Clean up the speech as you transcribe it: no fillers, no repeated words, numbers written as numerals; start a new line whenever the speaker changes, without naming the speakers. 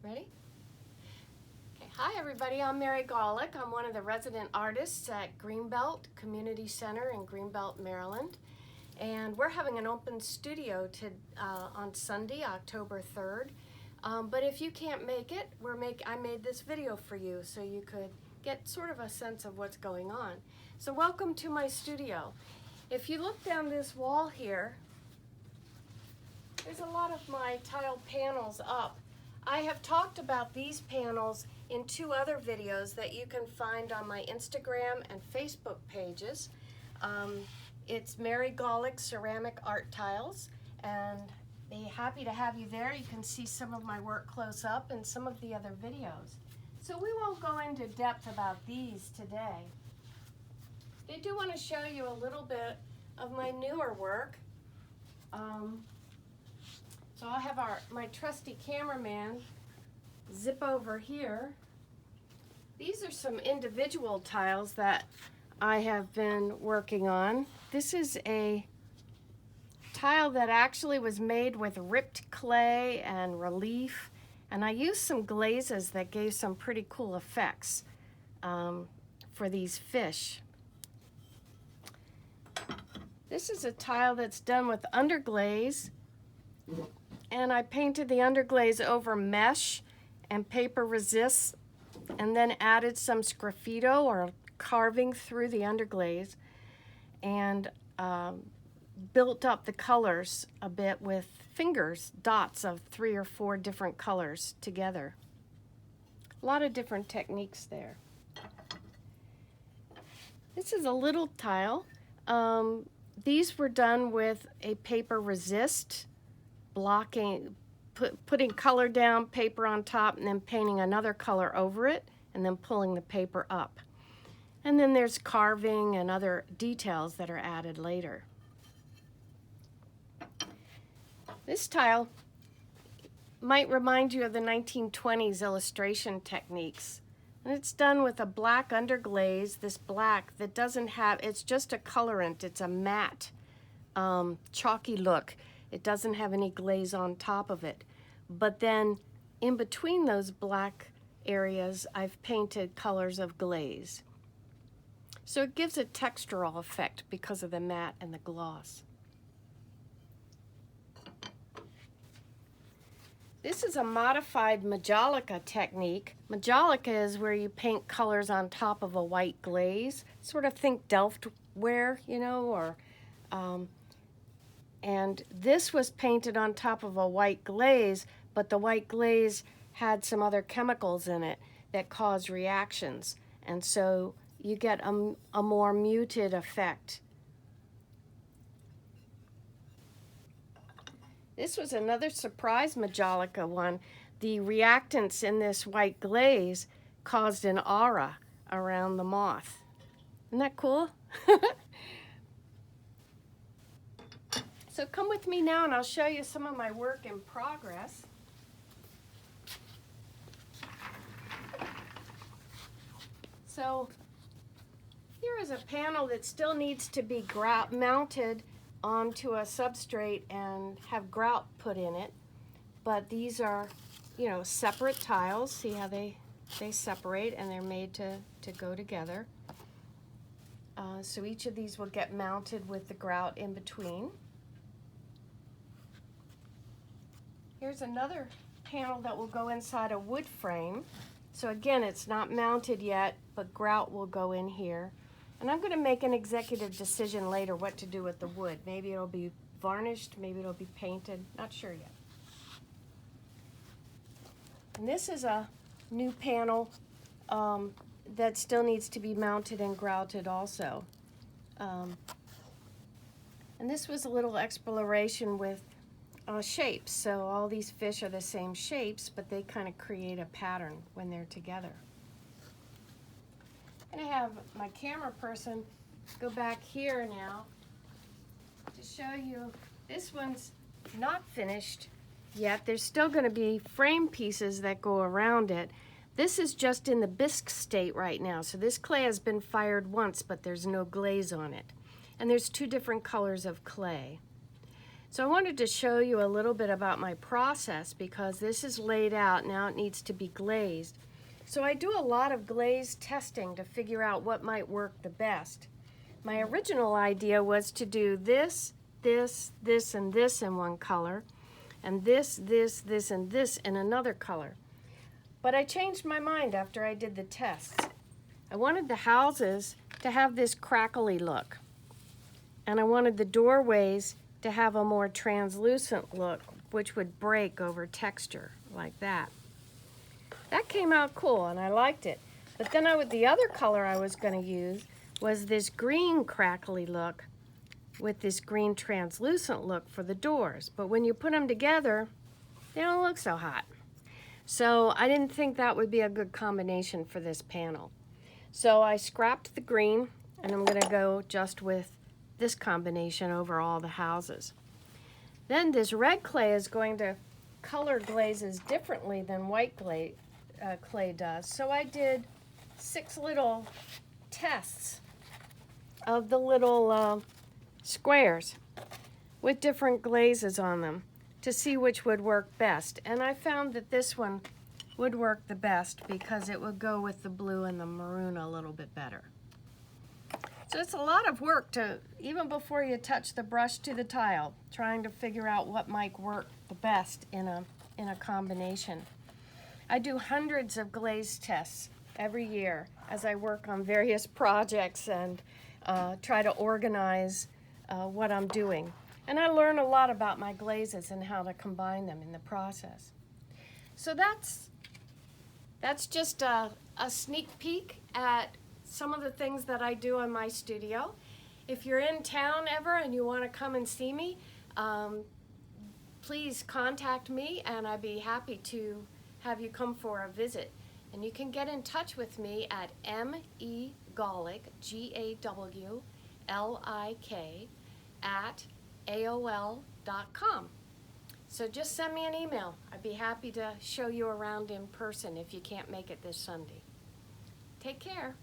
Ready? Okay, hi everybody, I'm Mary Gawlik. I'm one of the resident artists at Greenbelt Community Center in Greenbelt, Maryland. And we're having an open studio on Sunday, October 3rd. But if you can't make it, I made this video for you so you could get sort of a sense of what's going on. So welcome to my studio. If you look down this wall here, there's a lot of my tile panels up. I have talked about these panels in 2 other videos that you can find on my Instagram and Facebook pages. It's Mary Gawlik Ceramic Art Tiles, and be happy to have you there. You can see some of my work close up and some of the other videos. So we won't go into depth about these today. I do want to show you a little bit of my newer work. So I'll have my trusty cameraman zip over here. These are some individual tiles that I have been working on. This is a tile that actually was made with ripped clay and relief, and I used some glazes that gave some pretty cool effects for these fish. This is a tile that's done with underglaze, and I painted the underglaze over mesh and paper resist, and then added some sgraffito or carving through the underglaze, and built up the colors a bit with fingers, dots of 3 or 4 different colors together. A lot of different techniques there. This is a little tile. These were done with a paper resist, putting color down, paper on top, and then painting another color over it, and then pulling the paper up. And then there's carving and other details that are added later. This tile might remind you of the 1920s illustration techniques. And it's done with a black underglaze, this black that doesn't have, it's just a colorant, it's a matte, chalky look. It doesn't have any glaze on top of it. But then in between those black areas, I've painted colors of glaze. So it gives a textural effect because of the matte and the gloss. This is a modified Majolica technique. Majolica is where you paint colors on top of a white glaze. Sort of think Delft ware, you know, or and this was painted on top of a white glaze, but the white glaze had some other chemicals in it that cause reactions, and so you get a more muted effect. This was another surprise Majolica one. The reactants in this white glaze caused an aura around the moth. Isn't that cool? So come with me now and I'll show you some of my work in progress. So here is a panel that still needs to be mounted onto a substrate and have grout put in it. But these are, you know, separate tiles. See how they separate, and they're made to go together. So each of these will get mounted with the grout in between. Here's another panel that will go inside a wood frame. So again, it's not mounted yet, but grout will go in here. And I'm going to make an executive decision later what to do with the wood. Maybe it'll be varnished, maybe it'll be painted, not sure yet. And this is a new panel that still needs to be mounted and grouted also. And this was a little exploration with shapes. So all these fish are the same shapes, but they kind of create a pattern when they're together. I'm going to have my camera person go back here now to show you. This one's not finished yet. There's still going to be frame pieces that go around it. This is just in the bisque state right now. So this clay has been fired once, but there's no glaze on it. And there's 2 different colors of clay. So I wanted to show you a little bit about my process because this is laid out, now it needs to be glazed. So I do a lot of glaze testing to figure out what might work the best. My original idea was to do this, this, this, and this in one color, and this, and this in another color. But I changed my mind after I did the tests. I wanted the houses to have this crackly look, and I wanted the doorways to have a more translucent look, which would break over texture like that. That came out cool and I liked it. But then the other color I was going to use was this green crackly look with this green translucent look for the doors. But when you put them together, they don't look so hot. So I didn't think that would be a good combination for this panel. So I scrapped the green and I'm going to go just with this combination over all the houses. Then this red clay is going to color glazes differently than white clay does. So I did 6 little tests of the little squares with different glazes on them to see which would work best. And I found that this one would work the best because it would go with the blue and the maroon a little bit better. So it's a lot of work to, even before you touch the brush to the tile, trying to figure out what might work the best in a combination. I do hundreds of glaze tests every year as I work on various projects and try to organize what I'm doing. And I learn a lot about my glazes and how to combine them in the process. So that's just a sneak peek at some of the things that I do in my studio. If you're in town ever and you want to come and see me, please contact me and I'd be happy to have you come for a visit. And you can get in touch with me at megawlik, Gawlik, at AOL.com. So just send me an email. I'd be happy to show you around in person if you can't make it this Sunday. Take care.